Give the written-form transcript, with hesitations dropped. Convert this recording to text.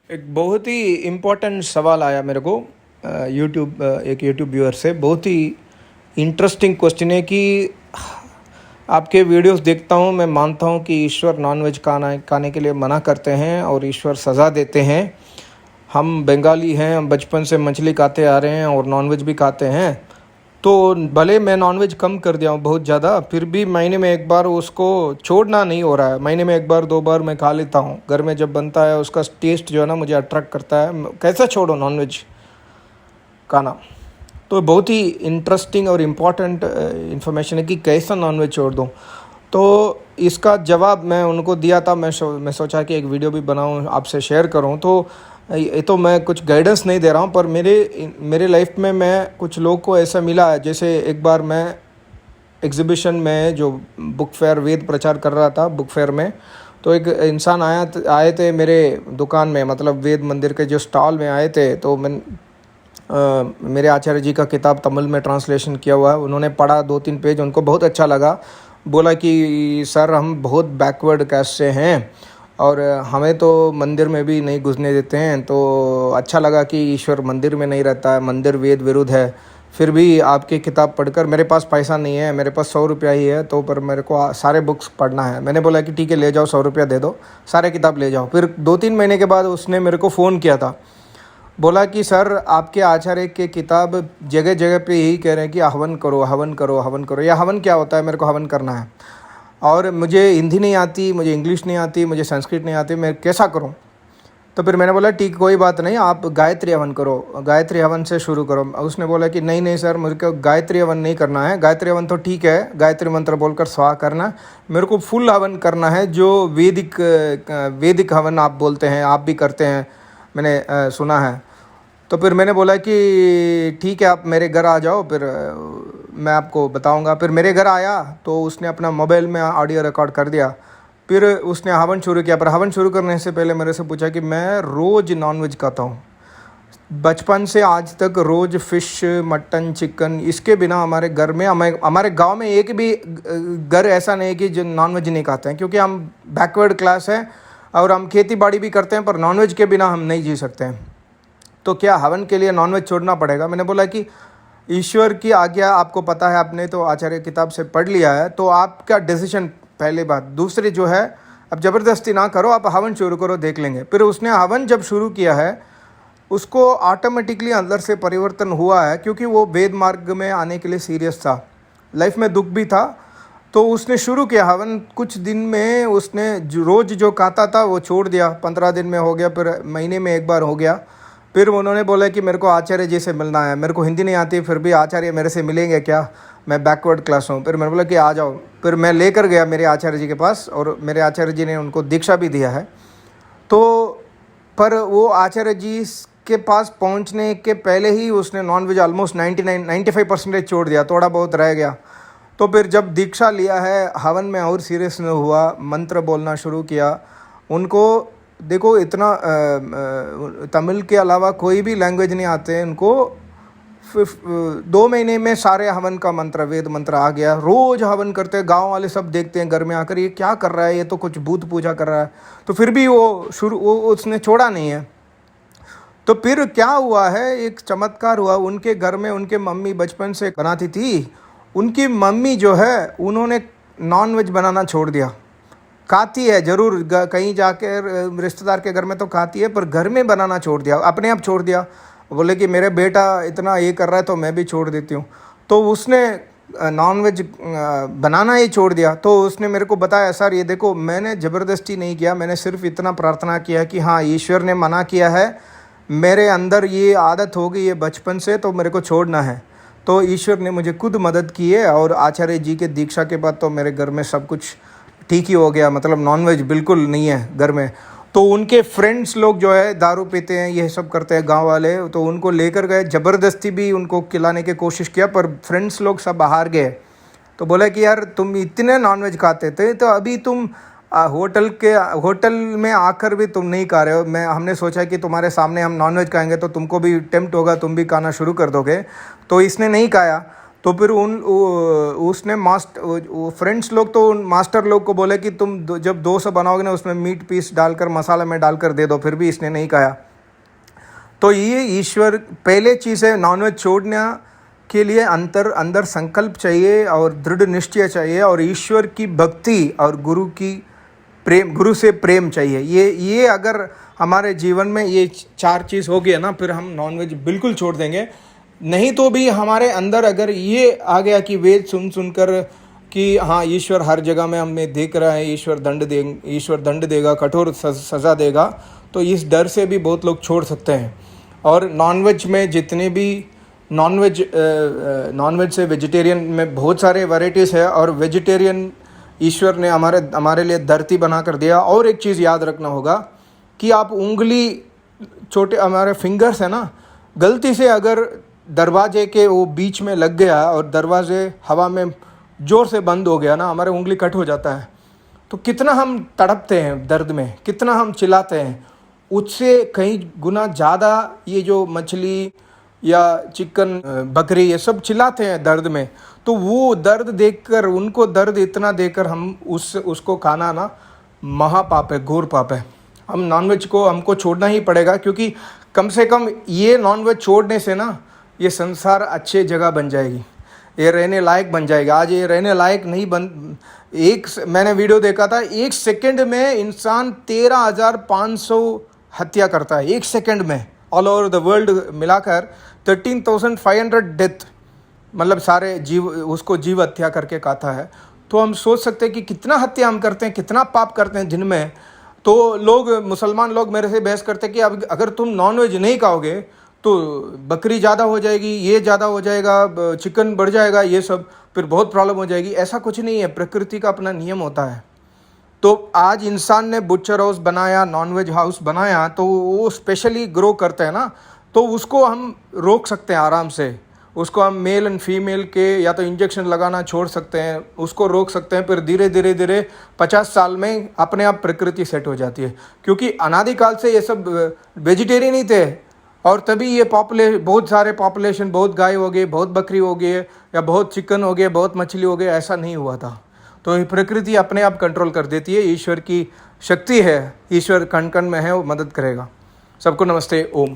एक बहुत ही इम्पोर्टेंट सवाल आया मेरे को एक यूट्यूब व्यूअर से। बहुत ही इंटरेस्टिंग क्वेश्चन है कि आपके वीडियोस देखता हूँ, मैं मानता हूँ कि ईश्वर नॉनवेज खाने के लिए मना करते हैं और ईश्वर सज़ा देते हैं। हम बंगाली हैं, हम बचपन से मछली खाते आ रहे हैं और नॉनवेज भी खाते हैं। तो भले मैं नॉनवेज कम कर दिया हूँ बहुत ज़्यादा, फिर भी महीने में एक बार उसको छोड़ना नहीं हो रहा है। महीने में एक बार दो बार मैं खा लेता हूँ। घर में जब बनता है उसका टेस्ट जो है ना मुझे अट्रैक्ट करता है। कैसे छोड़ो नॉनवेज खाना? तो बहुत ही इंटरेस्टिंग और इम्पॉर्टेंट इन्फॉर्मेशन है कि कैसा नॉनवेज छोड़ दूँ। तो इसका जवाब मैं उनको दिया था। मैं सोचा कि एक वीडियो भी बनाऊँ, आपसे शेयर करूँ। तो ये तो मैं कुछ गाइडेंस नहीं दे रहा हूँ, पर मेरे लाइफ में मैं कुछ लोग को ऐसा मिला है। जैसे एक बार मैं एग्ज़िबिशन में जो बुक फेयर वेद प्रचार कर रहा था, बुक फेयर में, तो एक इंसान आए थे मेरे दुकान में, मतलब वेद मंदिर के जो स्टॉल में आए थे। तो मेरे आचार्य जी का किताब तमिल में ट्रांसलेशन किया हुआ है, उन्होंने पढ़ा 2-3 पेज, उनको बहुत अच्छा लगा। बोला कि सर हम बहुत बैकवर्ड कास्ट से हैं और हमें तो मंदिर में भी नहीं घुसने देते हैं। तो अच्छा लगा कि ईश्वर मंदिर में नहीं रहता है, मंदिर वेद विरुद्ध है। फिर भी आपकी किताब पढ़कर, मेरे पास पैसा नहीं है, मेरे पास 100 रुपया ही है, तो पर मेरे को सारे बुक्स पढ़ना है। मैंने बोला कि ठीक है, ले जाओ, 100 रुपया दे दो, सारे किताब ले जाओ। फिर 2-3 महीने के बाद उसने मेरे को फ़ोन किया था। बोला कि सर आपके आचार्य के किताब जगह जगह पे यही कह रहे हैं कि हवन करो, हवन करो, हवन करो। या हवन क्या होता है? मेरे को हवन करना है और मुझे हिंदी नहीं आती, मुझे इंग्लिश नहीं आती, मुझे संस्कृत नहीं आती, मैं कैसा करूं? तो फिर मैंने बोला ठीक, कोई बात नहीं, आप गायत्री हवन करो, गायत्री हवन से शुरू करो। उसने बोला कि नहीं नहीं सर, मुझे को गायत्री हवन नहीं करना है। गायत्री हवन तो ठीक है, गायत्री मंत्र बोलकर स्वाहा करना, मेरे को फुल हवन करना है, जो वैदिक हवन आप बोलते हैं, आप भी करते हैं, मैंने सुना है। तो फिर मैंने बोला कि ठीक है, आप मेरे घर आ जाओ, फिर मैं आपको बताऊंगा। फिर मेरे घर आया तो उसने अपना मोबाइल में ऑडियो रिकॉर्ड कर दिया। फिर उसने हवन शुरू किया। पर हवन शुरू करने से पहले मेरे से पूछा कि मैं रोज़ नॉनवेज खाता हूँ, बचपन से आज तक रोज़ फ़िश, मटन, चिकन, इसके बिना हमारे घर में, हमारे गांव में एक भी घर ऐसा नहीं है कि जो नॉनवेज नहीं खाते हैं, क्योंकि हम बैकवर्ड क्लास हैं और हम खेती बाड़ी भी करते हैं, पर नॉनवेज के बिना हम नहीं जी सकते हैं। तो क्या हवन के लिए नॉनवेज छोड़ना पड़ेगा? मैंने बोला कि ईश्वर की आज्ञा आपको पता है, आपने तो आचार्य किताब से पढ़ लिया है, तो आपका डिसीजन, पहली बात। दूसरी जो है, अब ज़बरदस्ती ना करो, आप हवन शुरू करो, देख लेंगे। फिर उसने हवन जब शुरू किया है, उसको ऑटोमेटिकली अंदर से परिवर्तन हुआ है, क्योंकि वो वेद मार्ग में आने के लिए सीरियस था, लाइफ में दुख भी था। तो उसने शुरू किया हवन, कुछ दिन में उसने रोज़ जो खाता था वो छोड़ दिया, 15 दिन में हो गया, फिर महीने में एक बार हो गया। फिर उन्होंने बोला कि मेरे को आचार्य जी से मिलना है, मेरे को हिंदी नहीं आती, फिर भी आचार्य मेरे से मिलेंगे क्या? मैं बैकवर्ड क्लास हूँ। फिर मैंने बोला कि आ जाओ। फिर मैं लेकर गया मेरे आचार्य जी के पास, और मेरे आचार्य जी ने उनको दीक्षा भी दिया है। तो पर वो आचार्य जी के पास पहुँचने के पहले ही उसने नॉनवेज ऑलमोस्ट 95% छोड़ दिया, थोड़ा बहुत रह गया। तो फिर जब दीक्षा लिया है, हवन में और सीरियस हुआ, मंत्र बोलना शुरू किया। उनको देखो, इतना तमिल के अलावा कोई भी लैंग्वेज नहीं आते उनको। 2 महीने में सारे हवन का मंत्र, वेद मंत्र आ गया। रोज़ हवन करते हैं, गांव वाले सब देखते हैं घर में आकर, ये क्या कर रहा है, ये तो कुछ भूत पूजा कर रहा है। तो फिर भी वो उसने छोड़ा नहीं है। तो फिर क्या हुआ है, एक चमत्कार हुआ। उनके घर में उनके मम्मी बचपन से बनाती थी। उनकी मम्मी जो है, उन्होंने नॉनवेज बनाना छोड़ दिया। खाती है ज़रूर, कहीं जाकर रिश्तेदार के घर में तो खाती है, पर घर में बनाना छोड़ दिया, अपने आप छोड़ दिया। बोले कि मेरे बेटा इतना ये कर रहा है तो मैं भी छोड़ देती हूँ। तो उसने नॉनवेज बनाना ही छोड़ दिया। तो उसने मेरे को बताया, सर ये देखो, मैंने ज़बरदस्ती नहीं किया, मैंने सिर्फ इतना प्रार्थना किया कि हाँ, ईश्वर ने मना किया है, मेरे अंदर ये आदत हो गई है बचपन से, तो मेरे को छोड़ना है। तो ईश्वर ने मुझे खुद मदद की है, और आचार्य जी के दीक्षा के बाद तो मेरे घर में सब कुछ ठीक ही हो गया, मतलब नॉनवेज बिल्कुल नहीं है घर में। तो उनके फ्रेंड्स लोग जो है दारू पीते हैं, ये सब करते हैं गांव वाले, तो उनको लेकर गए, ज़बरदस्ती भी उनको खिलाने की कोशिश किया, पर फ्रेंड्स लोग सब बाहर गए। तो बोला कि यार तुम इतने नॉनवेज खाते थे, तो अभी तुम होटल में आकर भी तुम नहीं खा रहे हो। हमने सोचा कि तुम्हारे सामने हम नॉनवेज खाएंगे तो तुमको भी टेम्प्ट होगा, तुम भी खाना शुरू कर दोगे। तो इसने नहीं खाया। तो फिर उसने वो फ्रेंड्स लोग तो उन मास्टर लोग को बोले कि तुम जब 200 बनाओगे ना उसमें मीट पीस डालकर मसाला में डालकर दे दो, फिर भी इसने नहीं खाया। तो ये ईश्वर पहले चीज़ है, नॉनवेज छोड़ने के लिए अंदर संकल्प चाहिए और दृढ़ निश्चय चाहिए और ईश्वर की भक्ति और गुरु से प्रेम चाहिए। ये अगर हमारे जीवन में ये 4 चीज़ हो गया ना, फिर हम नॉनवेज बिल्कुल छोड़ देंगे। नहीं तो भी हमारे अंदर अगर ये आ गया कि वेद सुनकर कि हाँ ईश्वर हर जगह में हमें देख रहा है, ईश्वर दंड देगा, कठोर सज़ा देगा, तो इस डर से भी बहुत लोग छोड़ सकते हैं। और नॉनवेज में जितने भी नॉनवेज से वेजिटेरियन में बहुत सारे वैरायटीज़ है, और वेजिटेरियन ईश्वर ने हमारे लिए धरती बना कर दिया। और एक चीज़ याद रखना होगा कि आप उंगली छोटे हमारे फिंगर्स है ना, गलती से अगर दरवाजे के वो बीच में लग गया और दरवाजे हवा में ज़ोर से बंद हो गया ना, हमारे उंगली कट हो जाता है। तो कितना हम तड़पते हैं दर्द में, कितना हम चिल्लाते हैं। उससे कई गुना ज़्यादा ये जो मछली या चिकन, बकरी, ये सब चिल्लाते हैं दर्द में। तो वो दर्द देखकर, उनको दर्द इतना देकर हम उसको खाना ना महापाप है, घोर पाप है। हम नॉनवेज को हमको छोड़ना ही पड़ेगा, क्योंकि कम से कम ये नॉनवेज छोड़ने से ना ये संसार अच्छे जगह बन जाएगी, ये रहने लायक बन जाएगा। आज ये रहने लायक नहीं मैंने वीडियो देखा था, 1 सेकंड में इंसान 13,500 हत्या करता है, 1 सेकंड में। ऑल ओवर द वर्ल्ड मिलाकर 13,500 डेथ, मतलब सारे जीव हत्या करके खाता है। तो हम सोच सकते हैं कि कितना हत्या हम करते हैं, कितना पाप करते हैं जिनमें। तो मुसलमान लोग मेरे से बहस करते हैं कि अब अगर तुम नॉनवेज नहीं खाओगे तो बकरी ज़्यादा हो जाएगी, ये ज़्यादा हो जाएगा, चिकन बढ़ जाएगा, ये सब फिर बहुत प्रॉब्लम हो जाएगी। ऐसा कुछ नहीं है, प्रकृति का अपना नियम होता है। तो आज इंसान ने बुचर हाउस बनाया, नॉनवेज हाउस बनाया, तो वो स्पेशली ग्रो करते हैं ना, तो उसको हम रोक सकते हैं आराम से। उसको हम मेल एंड फीमेल के या तो इंजेक्शन लगाना छोड़ सकते हैं, उसको रोक सकते हैं। फिर धीरे धीरे 50 साल में अपने आप प्रकृति सेट हो जाती है, क्योंकि अनादिकाल से ये सब वेजिटेरियन ही थे। और तभी ये बहुत सारे पॉपुलेशन, बहुत गाय हो गए, बहुत बकरी हो गई, या बहुत चिकन हो गए, बहुत मछली हो गई, ऐसा नहीं हुआ था। तो ये प्रकृति अपने आप कंट्रोल कर देती है, ईश्वर की शक्ति है, ईश्वर कण कण में है, वो मदद करेगा। सबको नमस्ते, ओम।